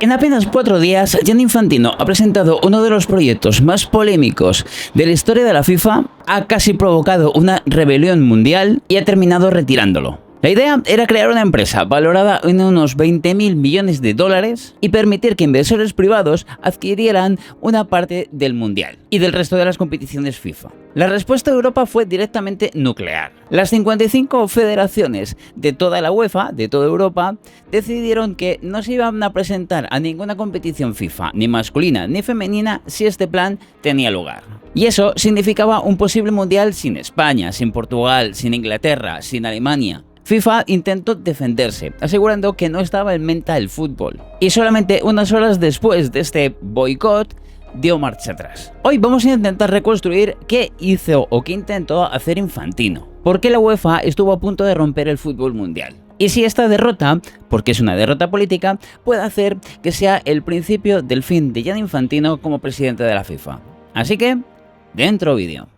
En apenas 4 días, Gianni Infantino ha presentado uno de los proyectos más polémicos de la historia de la FIFA, ha casi provocado una rebelión mundial y ha terminado retirándolo. La idea era crear una empresa valorada en unos 20.000 millones de dólares y permitir que inversores privados adquirieran una parte del Mundial y del resto de las competiciones FIFA. La respuesta de Europa fue directamente nuclear. Las 55 federaciones de toda la UEFA, de toda Europa, decidieron que no se iban a presentar a ninguna competición FIFA, ni masculina ni femenina, si este plan tenía lugar. Y eso significaba un posible Mundial sin España, sin Portugal, sin Inglaterra, sin Alemania. FIFA intentó defenderse, asegurando que no estaba en venta el fútbol. Y solamente unas horas después de este boicot, dio marcha atrás. Hoy vamos a intentar reconstruir qué hizo o qué intentó hacer Infantino. ¿Por qué la UEFA estuvo a punto de romper el fútbol mundial? Y si esta derrota, porque es una derrota política, puede hacer que sea el principio del fin de Gianni Infantino como presidente de la FIFA. Así que, dentro vídeo.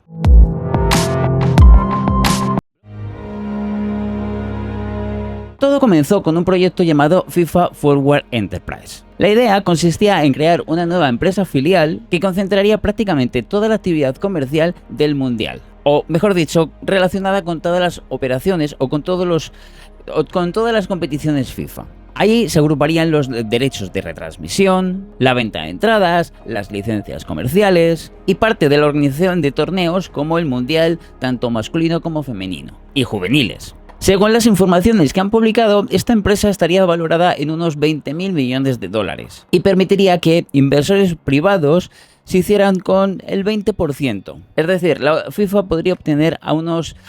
Todo comenzó con un proyecto llamado FIFA Forward Enterprise. La idea consistía en crear una nueva empresa filial que concentraría prácticamente toda la actividad comercial del Mundial, o mejor dicho, relacionada con todas las operaciones o con todas las competiciones FIFA. Allí se agruparían los derechos de retransmisión, la venta de entradas, las licencias comerciales y parte de la organización de torneos como el Mundial, tanto masculino como femenino, y juveniles. Según las informaciones que han publicado, esta empresa estaría valorada en unos 20.000 millones de dólares y permitiría que inversores privados se hicieran con el 20%. Es decir, la FIFA podría obtener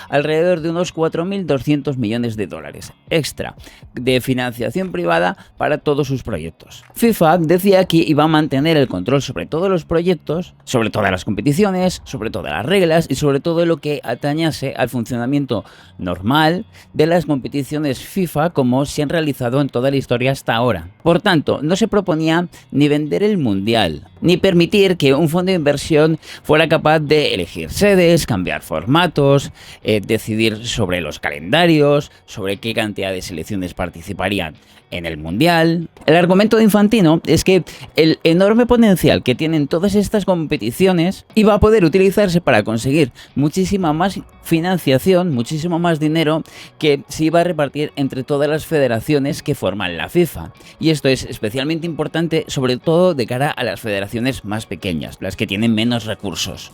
alrededor de unos 4.200 millones de dólares extra de financiación privada para todos sus proyectos. FIFA decía que iba a mantener el control sobre todos los proyectos, sobre todas las competiciones, sobre todas las reglas y sobre todo lo que atañase al funcionamiento normal de las competiciones FIFA como se han realizado en toda la historia hasta ahora. Por tanto, no se proponía ni vender el Mundial, ni permitir que un fondo de inversión fuera capaz de elegir sedes, cambiar formatos, decidir sobre los calendarios, sobre qué cantidad de selecciones participarían en el Mundial. El argumento de Infantino es que el enorme potencial que tienen todas estas competiciones iba a poder utilizarse para conseguir muchísima más financiación, muchísimo más dinero que se iba a repartir entre todas las federaciones que forman la FIFA. Y esto es especialmente importante, sobre todo de cara a las federaciones más pequeñas, las que tienen menos recursos.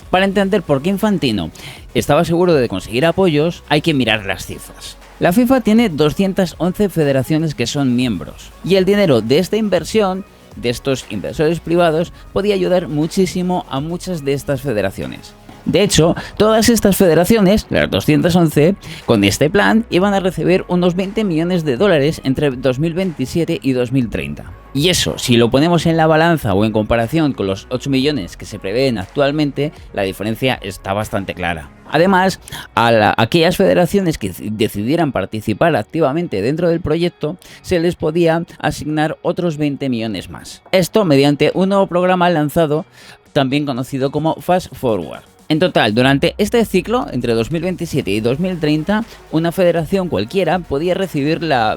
Para entender por qué Infantino estaba seguro de conseguir apoyos, hay que mirar las cifras. La FIFA tiene 211 federaciones que son miembros, y el dinero de esta inversión, de estos inversores privados, podía ayudar muchísimo a muchas de estas federaciones. De hecho, todas estas federaciones, las 211, con este plan iban a recibir unos 20 millones de dólares entre 2027 y 2030. Y eso, si lo ponemos en la balanza o en comparación con los 8 millones que se prevén actualmente, la diferencia está bastante clara. Además, a aquellas federaciones que decidieran participar activamente dentro del proyecto, se les podía asignar otros 20 millones más. Esto mediante un nuevo programa lanzado, también conocido como Fast Forward. En total, durante este ciclo, entre 2027 y 2030, una federación cualquiera podía recibir la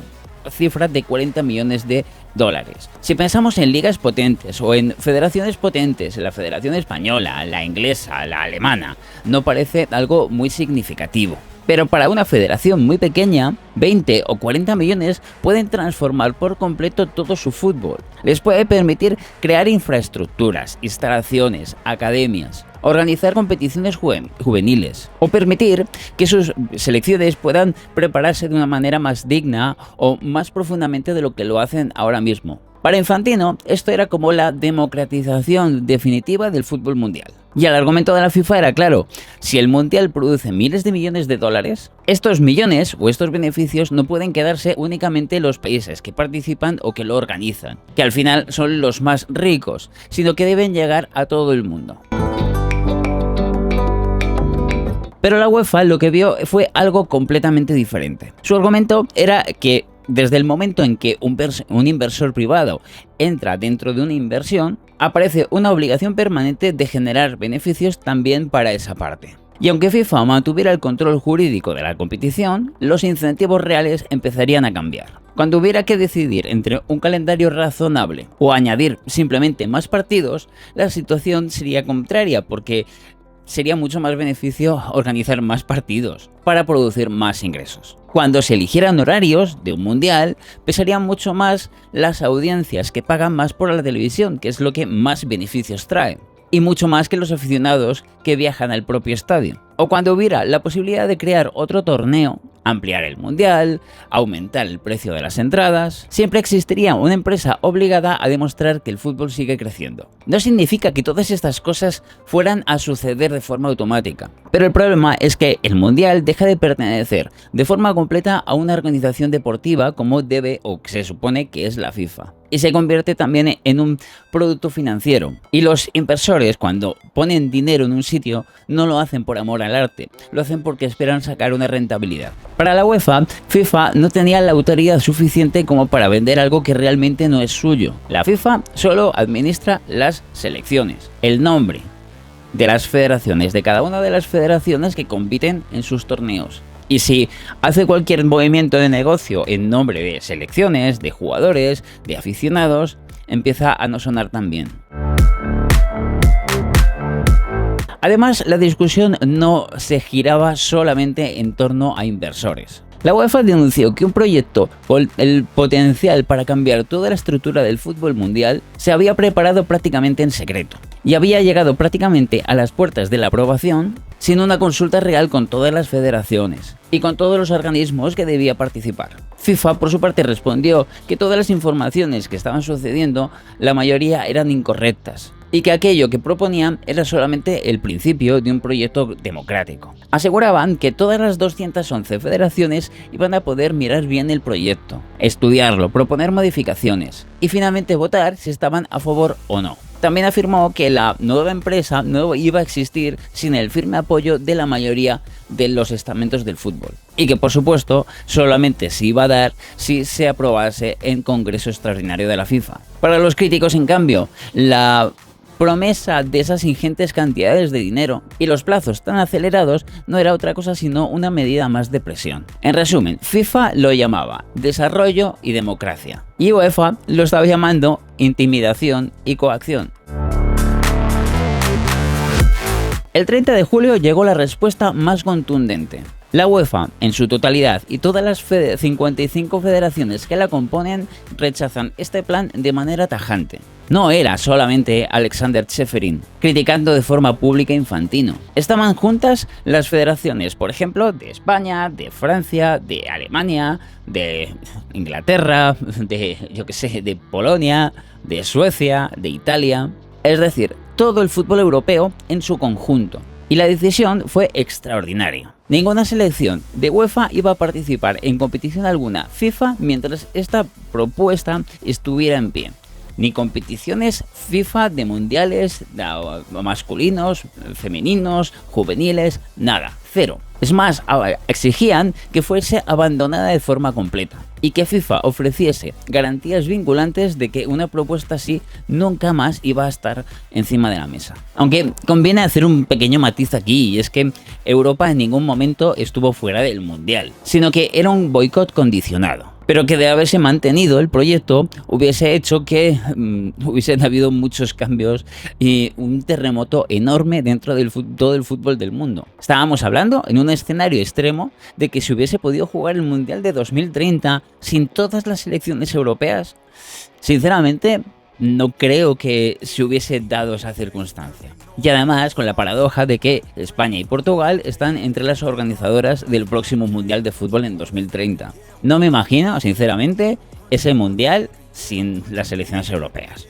cifra de 40 millones de dólares. Si pensamos en ligas potentes o en federaciones potentes, la Federación Española, la inglesa, la alemana, no parece algo muy significativo. Pero para una federación muy pequeña, 20 o 40 millones pueden transformar por completo todo su fútbol. Les puede permitir crear infraestructuras, instalaciones, academias, organizar competiciones juveniles o permitir que sus selecciones puedan prepararse de una manera más digna o más profundamente de lo que lo hacen ahora mismo. Para Infantino, esto era como la democratización definitiva del fútbol mundial. Y el argumento de la FIFA era claro: si el Mundial produce miles de millones de dólares, estos millones o estos beneficios no pueden quedarse únicamente en los países que participan o que lo organizan, que al final son los más ricos, sino que deben llegar a todo el mundo. Pero la UEFA lo que vio fue algo completamente diferente. Su argumento era que desde el momento en que un inversor privado entra dentro de una inversión, aparece una obligación permanente de generar beneficios también para esa parte. Y aunque FIFA mantuviera el control jurídico de la competición, los incentivos reales empezarían a cambiar. Cuando hubiera que decidir entre un calendario razonable o añadir simplemente más partidos, la situación sería contraria porque sería mucho más beneficio organizar más partidos para producir más ingresos. Cuando se eligieran horarios de un mundial, pesarían mucho más las audiencias que pagan más por la televisión, que es lo que más beneficios trae, y mucho más que los aficionados que viajan al propio estadio. O cuando hubiera la posibilidad de crear otro torneo, ampliar el mundial, aumentar el precio de las entradas, siempre existiría una empresa obligada a demostrar que el fútbol sigue creciendo. No significa que todas estas cosas fueran a suceder de forma automática, pero el problema es que el mundial deja de pertenecer de forma completa a una organización deportiva como debe o se supone que es la FIFA, y se convierte también en un producto financiero. Y los inversores, cuando ponen dinero en un sitio, no lo hacen por amor al arte, lo hacen porque esperan sacar una rentabilidad. Para la UEFA, FIFA no tenía la autoridad suficiente como para vender algo que realmente no es suyo. La FIFA solo administra las selecciones, el nombre de las federaciones, de cada una de las federaciones que compiten en sus torneos. Y si hace cualquier movimiento de negocio en nombre de selecciones, de jugadores, de aficionados, empieza a no sonar tan bien. Además, la discusión no se giraba solamente en torno a inversores. La UEFA denunció que un proyecto con el potencial para cambiar toda la estructura del fútbol mundial se había preparado prácticamente en secreto y había llegado prácticamente a las puertas de la aprobación sin una consulta real con todas las federaciones y con todos los organismos que debía participar. FIFA, por su parte, respondió que todas las informaciones que estaban sucediendo, la mayoría eran incorrectas, y que aquello que proponían era solamente el principio de un proyecto democrático. Aseguraban que todas las 211 federaciones iban a poder mirar bien el proyecto, estudiarlo, proponer modificaciones y finalmente votar si estaban a favor o no. También afirmó que la nueva empresa no iba a existir sin el firme apoyo de la mayoría de los estamentos del fútbol, y que por supuesto solamente se iba a dar si se aprobase en Congreso Extraordinario de la FIFA. Para los críticos, en cambio, la promesa de esas ingentes cantidades de dinero y los plazos tan acelerados no era otra cosa sino una medida más de presión. En resumen, FIFA lo llamaba desarrollo y democracia, y UEFA lo estaba llamando intimidación y coacción. El 30 de julio llegó la respuesta más contundente. La UEFA, en su totalidad, y todas las 55 federaciones que la componen rechazan este plan de manera tajante. No era solamente Alexander Čeferin criticando de forma pública a Infantino. Estaban juntas las federaciones, por ejemplo, de España, de Francia, de Alemania, de Inglaterra, de Polonia, de Suecia, de Italia. Es decir, todo el fútbol europeo en su conjunto. Y la decisión fue extraordinaria. Ninguna selección de UEFA iba a participar en competición alguna FIFA mientras esta propuesta estuviera en pie. Ni competiciones FIFA de mundiales masculinos, femeninos, juveniles, nada, cero. Es más, exigían que fuese abandonada de forma completa y que FIFA ofreciese garantías vinculantes de que una propuesta así nunca más iba a estar encima de la mesa. Aunque conviene hacer un pequeño matiz aquí, y es que Europa en ningún momento estuvo fuera del mundial, sino que era un boicot condicionado. Pero que de haberse mantenido el proyecto hubiese hecho que hubiesen habido muchos cambios y un terremoto enorme dentro del todo el fútbol del mundo. Estábamos hablando en un escenario extremo de que se hubiese podido jugar el Mundial de 2030 sin todas las selecciones europeas. Sinceramente, no creo que se hubiese dado esa circunstancia. Y además con la paradoja de que España y Portugal están entre las organizadoras del próximo Mundial de Fútbol en 2030. No me imagino, sinceramente, ese Mundial sin las selecciones europeas.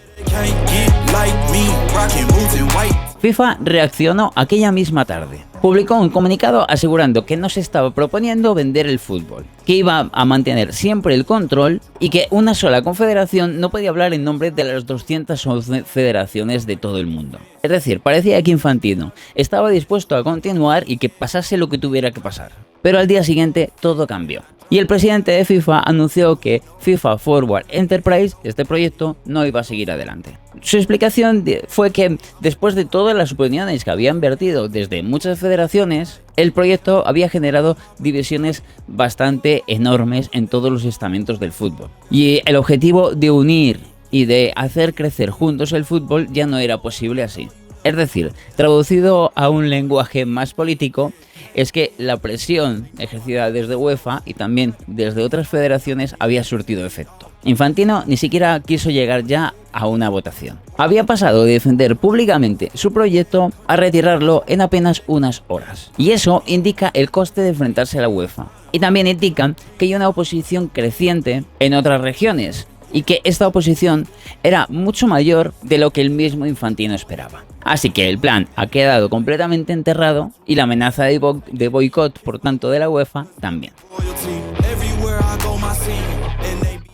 FIFA reaccionó aquella misma tarde. Publicó un comunicado asegurando que no se estaba proponiendo vender el fútbol, que iba a mantener siempre el control y que una sola confederación no podía hablar en nombre de las 211 federaciones de todo el mundo. Es decir, parecía que Infantino estaba dispuesto a continuar y que pasase lo que tuviera que pasar. Pero al día siguiente todo cambió. Y el presidente de FIFA anunció que FIFA Forward Enterprise, este proyecto, no iba a seguir adelante. Su explicación fue que después de todas las opiniones que habían vertido desde muchas federaciones, el proyecto había generado divisiones bastante enormes en todos los estamentos del fútbol. Y el objetivo de unir y de hacer crecer juntos el fútbol ya no era posible así. Es decir, traducido a un lenguaje más político, es que la presión ejercida desde UEFA y también desde otras federaciones había surtido efecto. Infantino ni siquiera quiso llegar ya a una votación. Había pasado de defender públicamente su proyecto a retirarlo en apenas unas horas. Y eso indica el coste de enfrentarse a la UEFA. Y también indica que hay una oposición creciente en otras regiones, y que esta oposición era mucho mayor de lo que el mismo Infantino esperaba. Así que el plan ha quedado completamente enterrado y la amenaza de boicot, por tanto, de la UEFA también.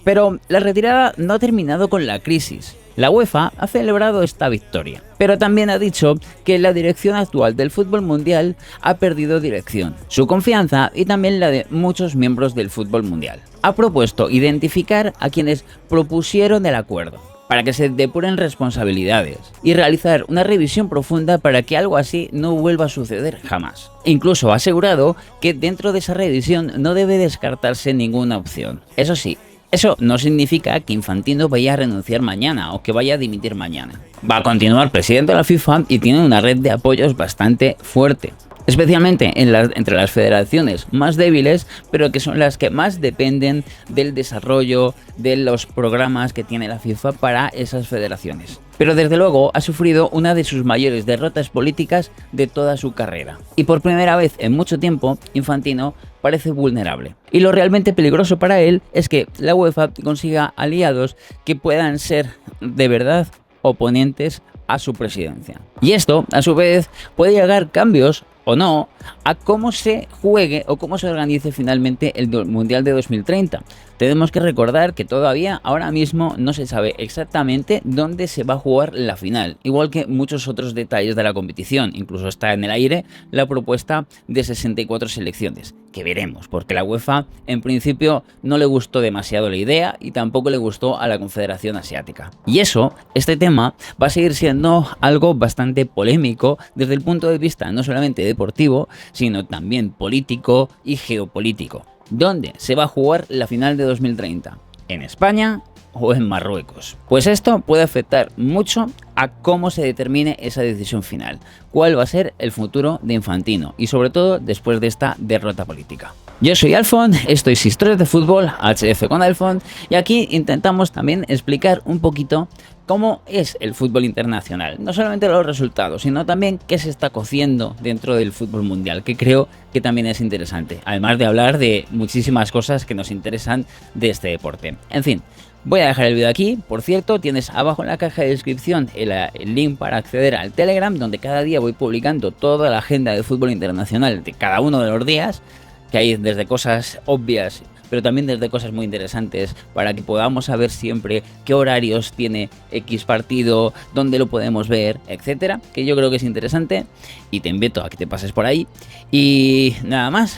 Pero la retirada no ha terminado con la crisis. La UEFA ha celebrado esta victoria, pero también ha dicho que la dirección actual del fútbol mundial ha perdido dirección, su confianza y también la de muchos miembros del fútbol mundial. Ha propuesto identificar a quienes propusieron el acuerdo, para que se depuren responsabilidades y realizar una revisión profunda para que algo así no vuelva a suceder jamás. Incluso ha asegurado que dentro de esa revisión no debe descartarse ninguna opción. Eso sí, eso no significa que Infantino vaya a renunciar mañana o que vaya a dimitir mañana. Va a continuar presidente de la FIFA y tiene una red de apoyos bastante fuerte, especialmente entre las federaciones más débiles, pero que son las que más dependen del desarrollo de los programas que tiene la FIFA para esas federaciones. Pero desde luego ha sufrido una de sus mayores derrotas políticas de toda su carrera. Y por primera vez en mucho tiempo, Infantino parece vulnerable. Y lo realmente peligroso para él es que la UEFA consiga aliados que puedan ser de verdad oponentes a su presidencia. Y esto, a su vez, puede llegar cambios o no a cómo se juegue o cómo se organice finalmente el Mundial de 2030. Tenemos que recordar que todavía ahora mismo no se sabe exactamente dónde se va a jugar la final, igual que muchos otros detalles de la competición. Incluso está en el aire la propuesta de 64 selecciones, que veremos, porque la UEFA en principio no le gustó demasiado la idea y tampoco le gustó a la Confederación Asiática. Y eso, este tema, va a seguir siendo algo bastante polémico desde el punto de vista no solamente deportivo, sino también político y geopolítico. ¿Dónde se va a jugar la final de 2030? ¿En España o en Marruecos? Pues esto puede afectar mucho a cómo se determine esa decisión final, cuál va a ser el futuro de Infantino y sobre todo después de esta derrota política. Yo soy Alfon, esto es Historias de Fútbol, HF con Alfon, y aquí intentamos también explicar un poquito cómo es el fútbol internacional, no solamente los resultados, sino también qué se está cociendo dentro del fútbol mundial, que creo que también es interesante, además de hablar de muchísimas cosas que nos interesan de este deporte. En fin, voy a dejar el vídeo aquí. Por cierto, tienes abajo en la caja de descripción el link para acceder al Telegram, donde cada día voy publicando toda la agenda de fútbol internacional de cada uno de los días, que hay desde cosas obvias, pero también desde cosas muy interesantes para que podamos saber siempre qué horarios tiene X partido, dónde lo podemos ver, etcétera, que yo creo que es interesante y te invito a que te pases por ahí. Y nada más,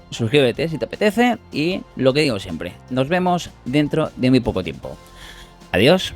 suscríbete si te apetece y lo que digo siempre, nos vemos dentro de muy poco tiempo. Adiós.